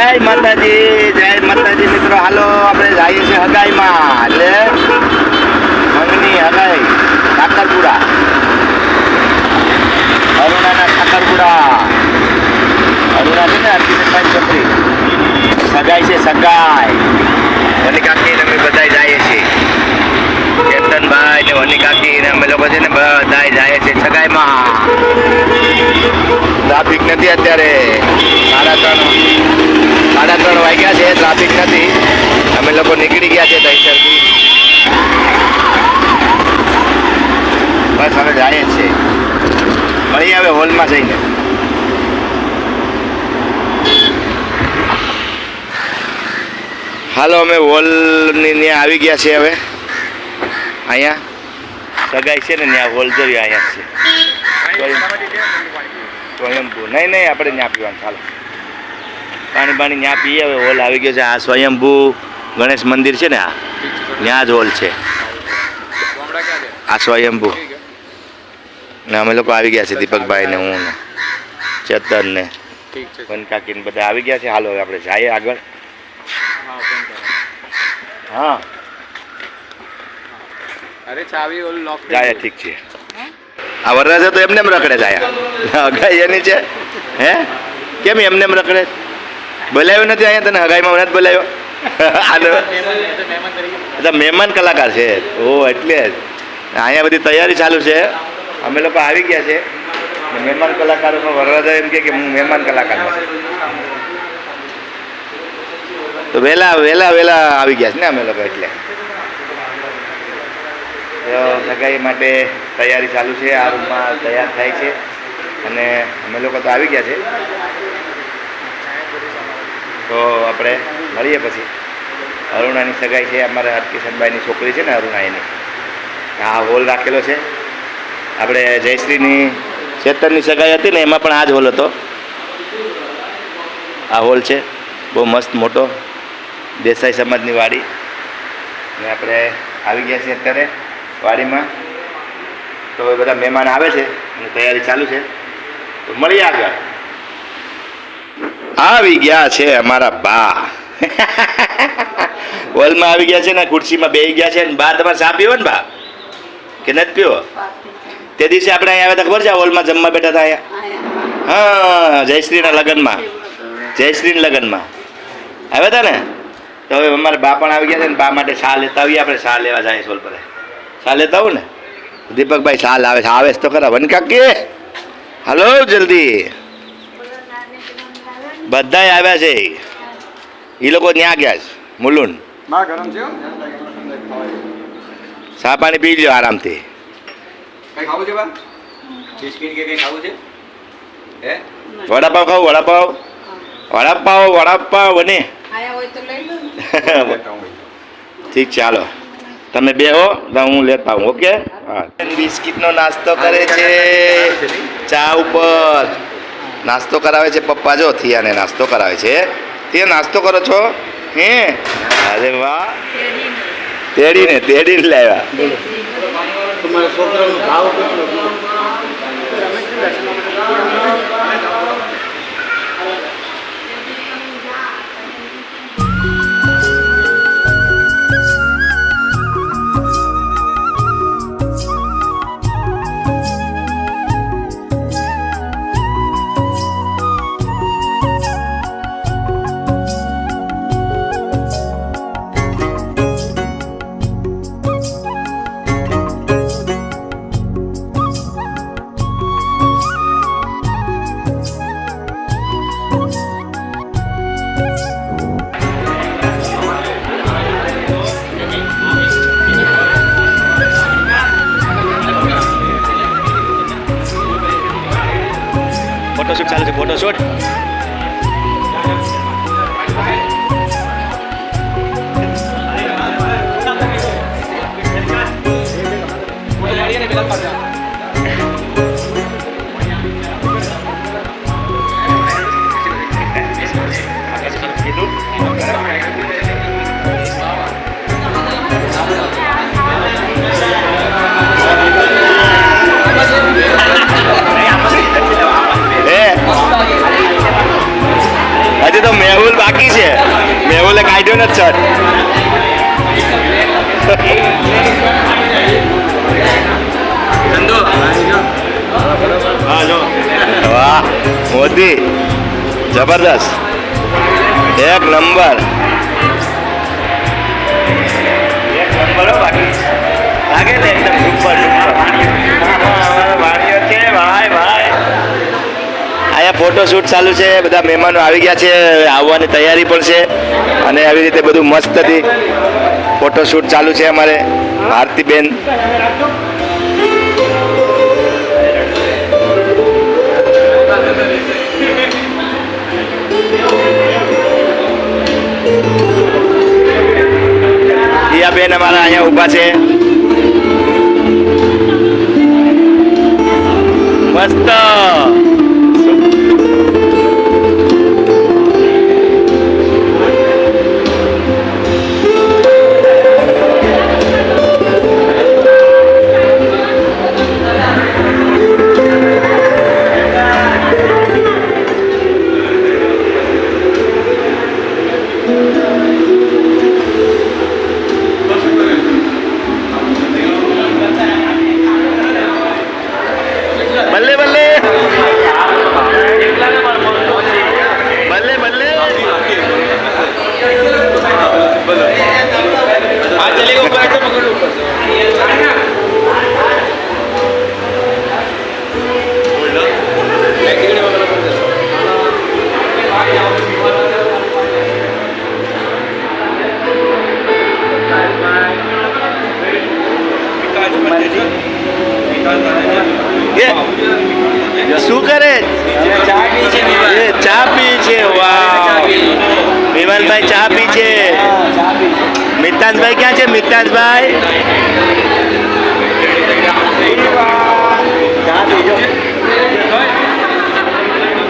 જય માતાજી મિત્રો. હાલો આપણે જઈએ છીએ હગાઈમાં, એટલે મંગની હગાઈ સાકરપુરા, અરુણાના સાકરપુરા. અરુણા છે ને અર્જુનભાઈ છોકરી, સગાઈ છે સગાઈ. વની કાકી અમે બધા જઈએ છીએ, કેતનભાઈ ને વની કાકી ને અમે લોકો છે ને બધા જઈએ છીએ સગાઈમાં. ટ્રાફિક નથી અત્યારે, 3:30 વાગ્યા છે, ટ્રાફિક નથી. અમે લોકો નીકળી ગયા છે દહીસરથી. બસ હવે જઈએ જ છે. મળીએ હવે હોલમાં જઈને. હાલો અમે હોલની ત્યાં આવી ગયા છે. હવે અહીંયા સગાઈ છે ને ત્યાં હોલ જોઈએ. અહીંયા છે સ્વયંભૂ. નહીં આપણે ત્યાં પીવાનું. ચાલો પાણી ત્યાં પીએ. હવે હોલ આવી ગયો છે. આ સ્વયંભૂ ગણેશ મંદિર છે ને, આ ત્યાં જ હોલ છે. આ સ્વયંભૂ ને અમે લોકો આવી ગયા છે. દીપકભાઈ ને હું ને ચેતન ને વનકાકી ને બધા આવી ગયા છે. હાલો હવે આપણે જઈએ આગળ. હા અરે ચાવી ઓલ લોક જાય. ઠીક છે. આ વરરાજા તો એમને રખડે જાય. હગાઈ એની છે હે? કેમ એમને રખડે? બોલાવ્યો નથી અહીંયા તને? હગાઈમાં નથી બોલાવ્યો? મહેમાન કલાકાર છે. ઓ એટલે જ અહીંયા બધી તૈયારી ચાલુ છે. અમે લોકો આવી ગયા છે. મહેમાન કલાકારોમાં વરરાજા એમ કે હું મહેમાન કલાકાર નથી. તો વહેલા આવી ગયા છે ને અમે લોકો. એટલે સગાઈ માટે તૈયારી ચાલુ છે. આ રૂમમાં તૈયાર થાય છે અને અમે લોકો તો આવી ગયા છે. તો આપણે મળીએ પછી. અરુણાની સગાઈ છે. અમારા કિશનભાઈની છોકરી છે ને અરુણા, એની આ હોલ રાખેલો છે. આપણે જયશ્રીની ચેતનની સગાઈ હતી ને, એમાં પણ આ જ હોલ હતો. આ હોલ છે બહુ મસ્ત મોટો, દેસાઈ સમાજની વાડી. ને આપણે આવી ગયા છીએ અત્યારે વાડીમાં. તો હવે બધા મહેમાન આવે છે અને તૈયારી ચાલુ છે. તો મળીએ આગળ. આવી ગયા છે અમારા બા. હોલમાં આવી ગયા છે ને, ખુરશીમાં બેસી ગયા છે. બા તમારે ચા પીવો ને બા કે નથી પીવો? તે દિવસે આપણે અહીંયા આવ્યા હતા ખબર છે? હોલમાં જમવા બેઠા હતા અહીંયા. હા, જયશ્રીના લગ્નમાં, જયશ્રીના લગ્નમાં આવ્યા હતા ને. તો હવે અમારા બા પણ આવી ગયા છે ને, બા માટે ચા લેતા આવીએ. આપણે ચા લેવા જઈએ સોલ પર. ચા લેતા આવું ને? દીપકભાઈ ચા લાવે છે. આવે તો ખરા. વન કાકી હાલો જલ્દી. બધા આવ્યા છે. એ લોકો ત્યાં ગયા છે મુલુંડ. ચા પાણી પી લ્યો આરામથી. વડાપાવ ખાવું? વડાપાવ બને. ઠીક છે હાલો, તમે બે હો તો હું લેતા આવું. ઓકે. હા, બિસ્કિટનો નાસ્તો કરે છે. ચા ઉપર નાસ્તો કરાવે છે પપ્પા. જો થિયાને નાસ્તો કરાવે છે. તે નાસ્તો કરો છો હે? અરે વાહ, તેડીને લાવ્યા. તમારા છોકરાનો ભાવ કેટલો? ફોટોશૂટ ચાલે છે. ફોટોશૂટ હજી તો મેહુલ બાકી જ છત. વાહ મોદી જબરદસ્ત એક નંબર હો બાકી લાગે ને એકદમ સુપર વાણીઓ છે ભાઈ ભાઈ. અહીંયા ફોટોશૂટ ચાલુ છે, બધા મહેમાનો આવી ગયા છે, આવવાની તૈયારી પણ છે અને આવી રીતે બધું મસ્તથી ફોટોશૂટ ચાલુ છે અમારે ભારતીબેન. બેન અમારા અહીંયા ઊભા છે મસ્ત. બલ્લે બલ્લે બલ્લે બલ્લે આ ચલે ઉપર તો પકડ ઉપર શું કરે? ચા પી છે. વાહ વિમલભાઈ ચા પી છે. મિતાંશભાઈ ક્યાં છે? મિતાંશભાઈ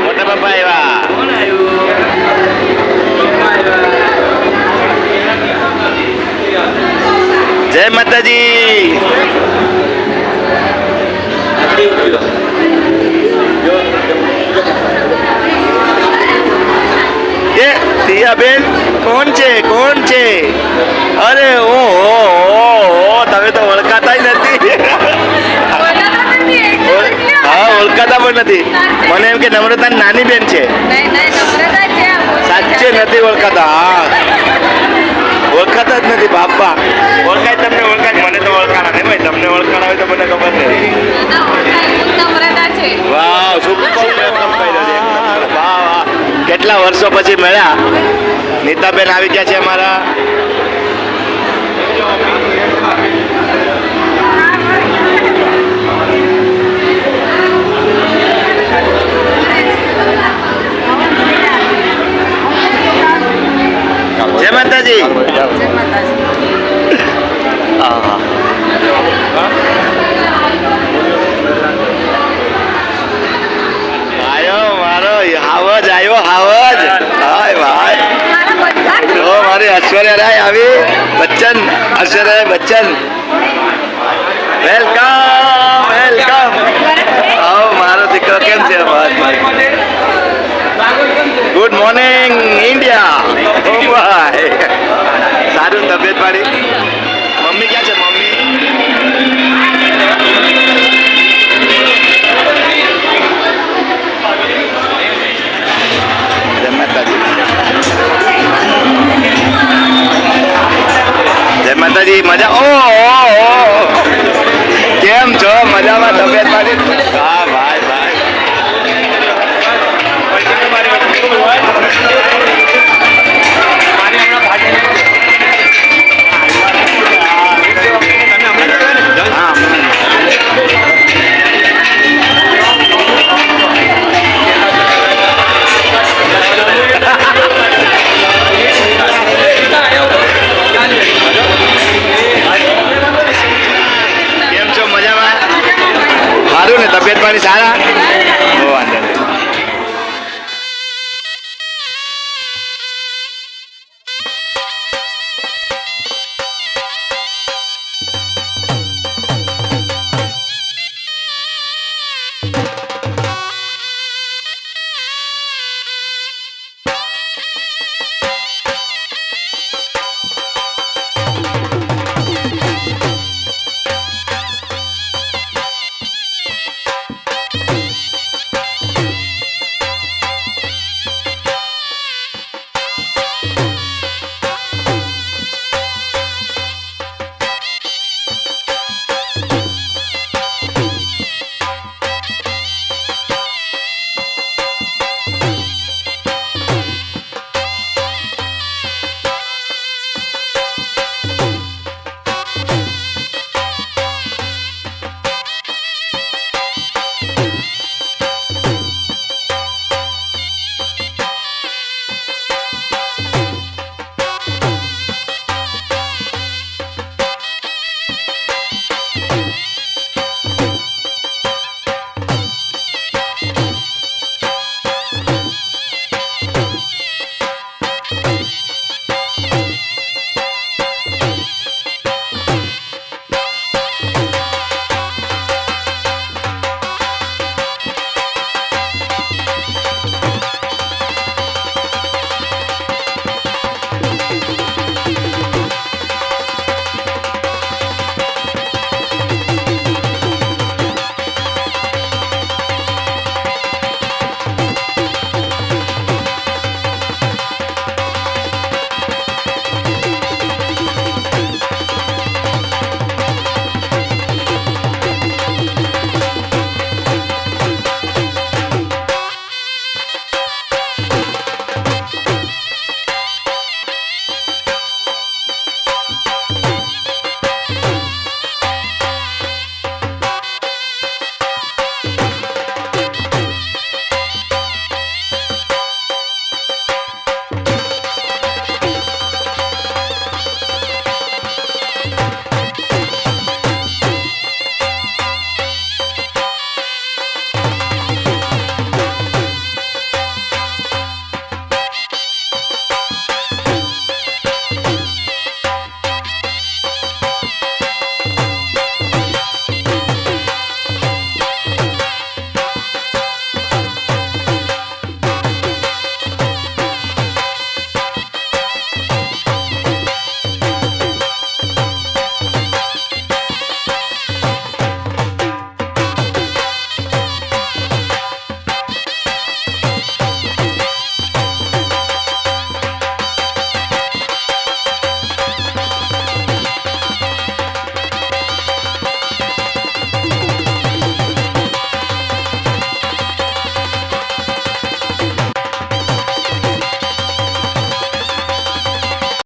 મોટા પપ્પા આવ્યા. જય માતાજી. એ તિયાબેન કોણ છે? કોણ છે? અરે ઓ તમે તો ઓળખાતા નથી. હા ઓળખાતા પણ નથી. મને એમ કે નમ્રતા નાની બેન છે. સાચે નથી ઓળખાતા. હા ઓળખાતા જ નથી બાપા. ઓળખાય તમને ઓળખાય, મને તો ઓળખાણા નહીં ભાઈ. તમને ઓળખાણા હોય તો મને ખબર નથી. વાહ સુપર. વાહ વાહ કેટલા વર્ષો પછી મળ્યા. નીતાબેન આવી ગયા છે અમારા. જય માતાજી. હા આયો મારો હાવજ આવ્યો. હાવજ હાય ભાઈ. ઓ મારી ઐશ્વર્યા રાય આવી. Bachchan Aishwarya Bachchan welcome welcome. આવો મારો દીકરો કેમ છે? Good morning India. ઓ ભાઈ સારું તબિયત પાડી. મમ્મી ક્યાં છે? મમ્મી જય માતાજી. જય માતાજી. મજા. ઓ કેમ છો? મજામાં? તબિયત પાડી? હા ભાઈ ભાઈ. તબિયત પાણી સારી?